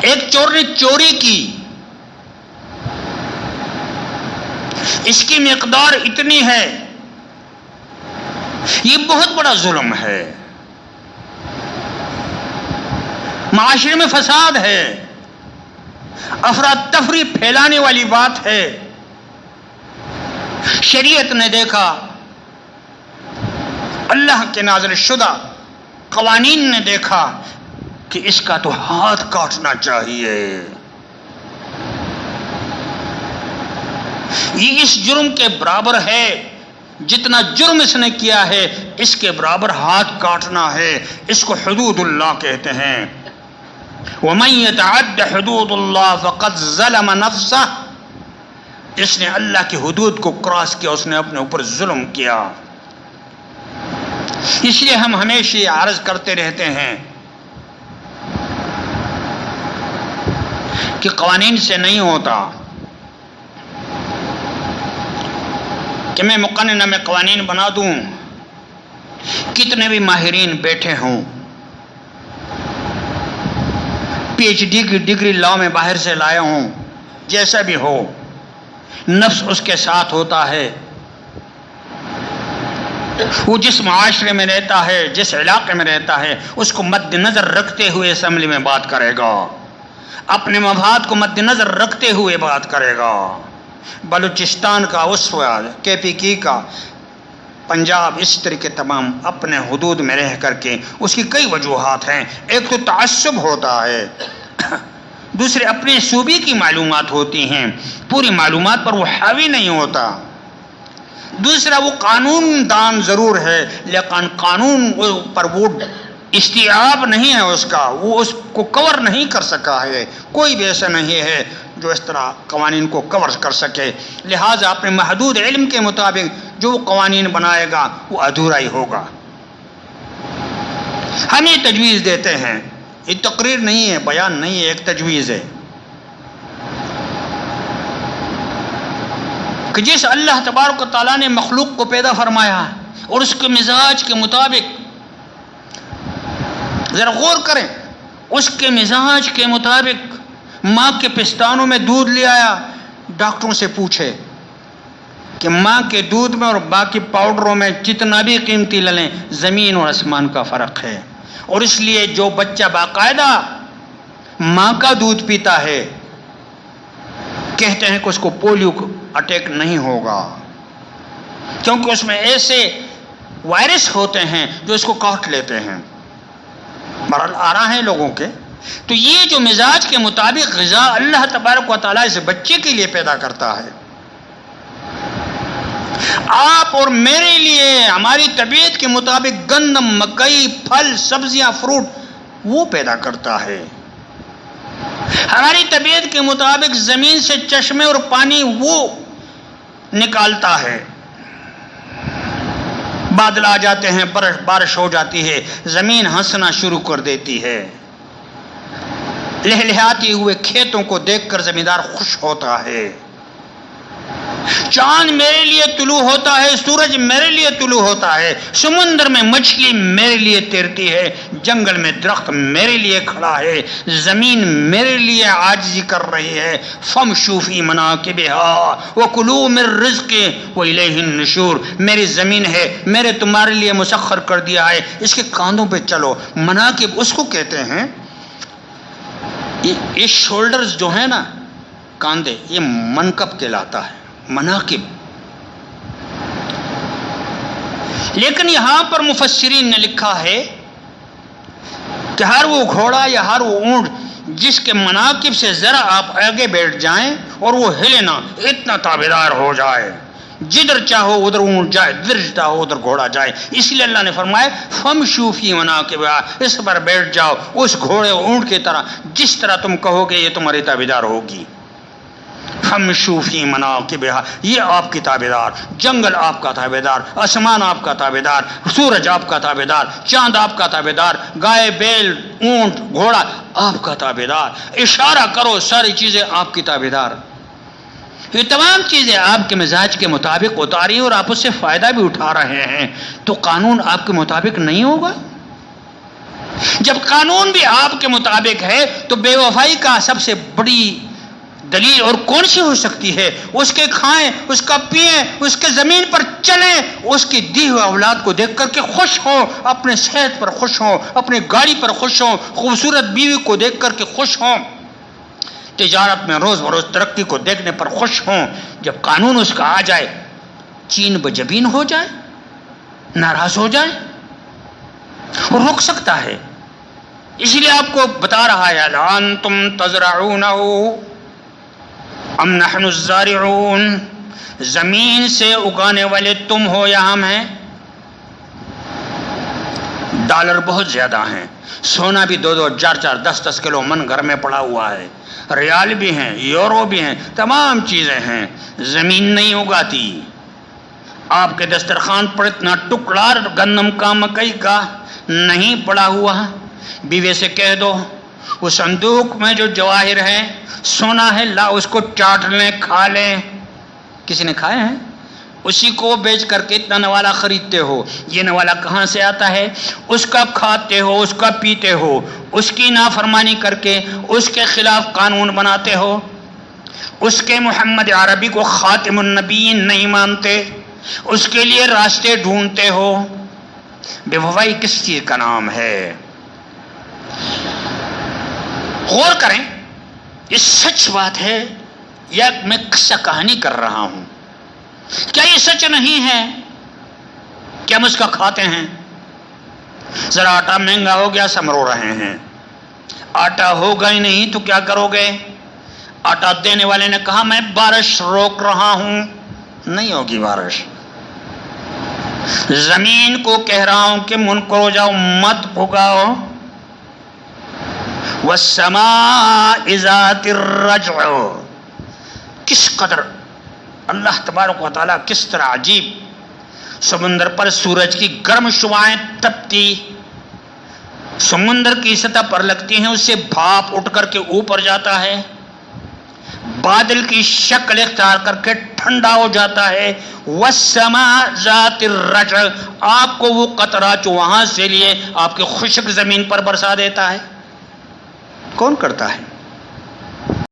ایک چور نے چوری کی، اس کی مقدار اتنی ہے، یہ بہت بڑا ظلم ہے، معاشرے میں فساد ہے، افراتفری پھیلانے والی بات ہے۔ شریعت نے دیکھا، اللہ کے نازل شدہ قوانین نے دیکھا کہ اس کا تو ہاتھ کاٹنا چاہیے، یہ اس جرم کے برابر ہے، جتنا جرم اس نے کیا ہے اس کے برابر ہاتھ کاٹنا ہے، اس کو حدود اللہ کہتے ہیں۔ وَمَن يَتَعَدَّ حُدُودَ اللَّهِ فَقَدْ ظَلَمَ نَفْسَهُ، جس نے اللہ کی حدود کو کراس کیا اس نے اپنے اوپر ظلم کیا۔ اس لیے ہم ہمیشہ یہ عرض کرتے رہتے ہیں کہ قوانین سے نہیں ہوتا کہ میں مقننہ میں قوانین بنا دوں، کتنے بھی ماہرین بیٹھے ہوں، پی ایچ ڈی کی ڈگری لاء میں باہر سے لائے ہوں، جیسا بھی ہو، نفس اس کے ساتھ ہوتا ہے، وہ جس معاشرے میں رہتا ہے، جس علاقے میں رہتا ہے، اس کو مد نظر رکھتے ہوئے اسمبلی میں بات کرے گا، اپنے مفاد کو مد نظر رکھتے ہوئے بات کرے گا۔ بلوچستان کا اسوا، کے پی کی کا، پنجاب، اس طریقے تمام اپنے حدود میں رہ کر کے، اس کی کئی وجوہات ہیں۔ ایک تو تعصب ہوتا ہے، دوسرے اپنے صوبے کی معلومات ہوتی ہیں، پوری معلومات پر وہ حاوی نہیں ہوتا، دوسرا وہ قانون دان ضرور ہے لیکن قانون پر وہ استیعاب نہیں ہے، اس کا وہ اس کو کور نہیں کر سکا ہے، کوئی بھی ایسا نہیں ہے جو اس طرح قوانین کو کور کر سکے، لہٰذا اپنے محدود علم کے مطابق جو قوانین بنائے گا وہ ادھورا ہی ہوگا۔ ہم یہ تجویز دیتے ہیں، یہ تقریر نہیں ہے، بیان نہیں ہے، ایک تجویز ہے کہ جس اللہ تبارک و تعالیٰ نے مخلوق کو پیدا فرمایا اور اس کے مزاج کے مطابق، ذرا غور کریں، اس کے مزاج کے مطابق ماں کے پستانوں میں دودھ لے آیا، ڈاکٹروں سے پوچھے کہ ماں کے دودھ میں اور باقی پاؤڈروں میں جتنا بھی قیمتی لے لیں زمین اور آسمان کا فرق ہے، اور اس لیے جو بچہ باقاعدہ ماں کا دودھ پیتا ہے کہتے ہیں کہ اس کو پولیو اٹیک نہیں ہوگا، کیونکہ اس میں ایسے وائرس ہوتے ہیں جو اس کو کاٹ لیتے ہیں۔ بہرحال آ رہا ہے لوگوں کے، تو یہ جو مزاج کے مطابق غذا اللہ تبارک و تعالیٰ اس بچے کے لیے پیدا کرتا ہے، آپ اور میرے لیے ہماری طبیعت کے مطابق گندم، مکئی، پھل، سبزیاں، فروٹ وہ پیدا کرتا ہے، ہماری طبیعت کے مطابق زمین سے چشمے اور پانی وہ نکالتا ہے، بادل آ جاتے ہیں، بارش ہو جاتی ہے، زمین ہنسنا شروع کر دیتی ہے، لہلہاتے ہوئے کھیتوں کو دیکھ کر زمیندار خوش ہوتا ہے، چاند میرے لیے طلوع ہوتا ہے، سورج میرے لیے طلوع ہوتا ہے، سمندر میں مچھلی میرے لیے تیرتی ہے، جنگل میں درخت میرے لیے کھڑا ہے، زمین میرے لیے عاجزی کر رہی ہے۔ فَامْشُوا فِي مَنَاكِبِهَا وَكُلُوا مِن رِّزْقِهِ وَإِلَيْهِ النُّشُورُ، میری زمین ہے، میں نے تمہارے لیے مسخر کر دیا ہے، اس کے کاندھوں پہ چلو۔ مناکب اس کو کہتے ہیں، یہ شولڈرز جو ہیں نا، کاندھے، یہ منکب کہلاتا ہے، مناکب۔ لیکن یہاں پر مفسرین نے لکھا ہے کہ ہر وہ گھوڑا یا ہر وہ اونٹ جس کے مناکب سے ذرا آپ آگے بیٹھ جائیں اور وہ ہلے نہ، اتنا تابعدار ہو جائے، جدھر چاہو ادھر اونٹ جائے، جدھر چاہو ادھر گھوڑا جائے۔ اس لیے اللہ نے فرمایا فَامْشُوا فِي مَنَاكِبِهَا، اس پر بیٹھ جاؤ اس گھوڑے اونٹ کی طرح، جس طرح تم کہو گے یہ تمہاری تابعدار ہوگی۔ فَامْشُوا فِي مَنَاكِبِهَا، یہ آپ کی تابعدار، جنگل آپ کا تابعدار، آسمان آپ کا تابعدار، سورج آپ کا تابعدار، چاند آپ کا تابعدار، گائے، بیل، اونٹ، گھوڑا آپ کا تابعدار، اشارہ کرو ساری چیزیں آپ کی تابعدار۔ یہ تمام چیزیں آپ کے مزاج کے مطابق اتاری اور آپ اس سے فائدہ بھی اٹھا رہے ہیں، تو قانون آپ کے مطابق نہیں ہوگا؟ جب قانون بھی آپ کے مطابق ہے تو بے وفائی کا سب سے بڑی دلیل اور کون سی ہو سکتی ہے؟ اس کے کھائیں، اس کا پئیں، اس کے زمین پر چلیں، اس کی دی ہوئی اولاد کو دیکھ کر کے خوش ہوں، اپنے صحت پر خوش ہوں، اپنے گاڑی پر خوش ہوں، خوبصورت بیوی کو دیکھ کر کے خوش ہوں، تجارت میں روز بروز ترقی کو دیکھنے پر خوش ہوں۔ جب قانون اس کا آ جائے چین بجبین ہو جائے، ناراض ہو جائے، وہ روک سکتا ہے۔ اسی لیے آپ کو بتا رہا ہے انتم تزرعونہ ام نحن الزارعون، زمین سے اگانے والے تم ہو یا ہم ہیں؟ ڈالر بہت زیادہ ہیں، سونا بھی 2-2 4-4 10-10 کلو من گھر میں پڑا ہوا ہے، ریال بھی ہیں، یورو بھی ہیں، تمام چیزیں ہیں، زمین نہیں اگاتی۔ آپ کے دسترخوان پر اتنا ٹکڑا گندم کا مکئی کا نہیں پڑا ہوا۔ بیوی سے کہہ دو وہ صندوق میں جو جواہر ہے، سونا ہے، لا اس کو چاٹ لیں، کھا لیں۔ کسی نے کھائے ہیں؟ اسی کو بیچ کر کے اتنا نوالا خریدتے ہو۔ یہ نوالا کہاں سے آتا ہے؟ اس کا کھاتے ہو، اس کا پیتے ہو، اس کی نافرمانی کر کے اس کے خلاف قانون بناتے ہو، اس کے محمد عربی کو خاتم النبیین نہیں مانتے، اس کے لیے راستے ڈھونڈتے ہو۔ بے وفائی کس چیز کا نام ہے؟ غور کریں، یہ سچ بات ہے یا میں قصہ کہانی کر رہا ہوں؟ کیا یہ سچ نہیں ہے کہ ہم اس کا کھاتے ہیں؟ ذرا آٹا مہنگا ہو گیا سمرو رہے ہیں، آٹا ہوگا ہی نہیں تو کیا کرو گے؟ آٹا دینے والے نے کہا میں بارش روک رہا ہوں، نہیں ہوگی بارش۔ زمین کو کہہ رہا ہوں کہ منکر ہو جاؤ، مت اگاؤ۔ والسماء ذات الرجع، کس قدر اللہ تبارک و تعالیٰ کس طرح عجیب، سمندر پر سورج کی گرم شعاعیں تپتی سمندر کی سطح پر لگتی ہیں، اس سے بھاپ اٹھ کر کے اوپر جاتا ہے، بادل کی شکل اختیار کر کے ٹھنڈا ہو جاتا ہے۔ والسماء ذات الرجع، آپ کو وہ قطرہ جو وہاں سے لیے آپ کے خشک زمین پر برسا دیتا ہے۔ کون کرتا ہے؟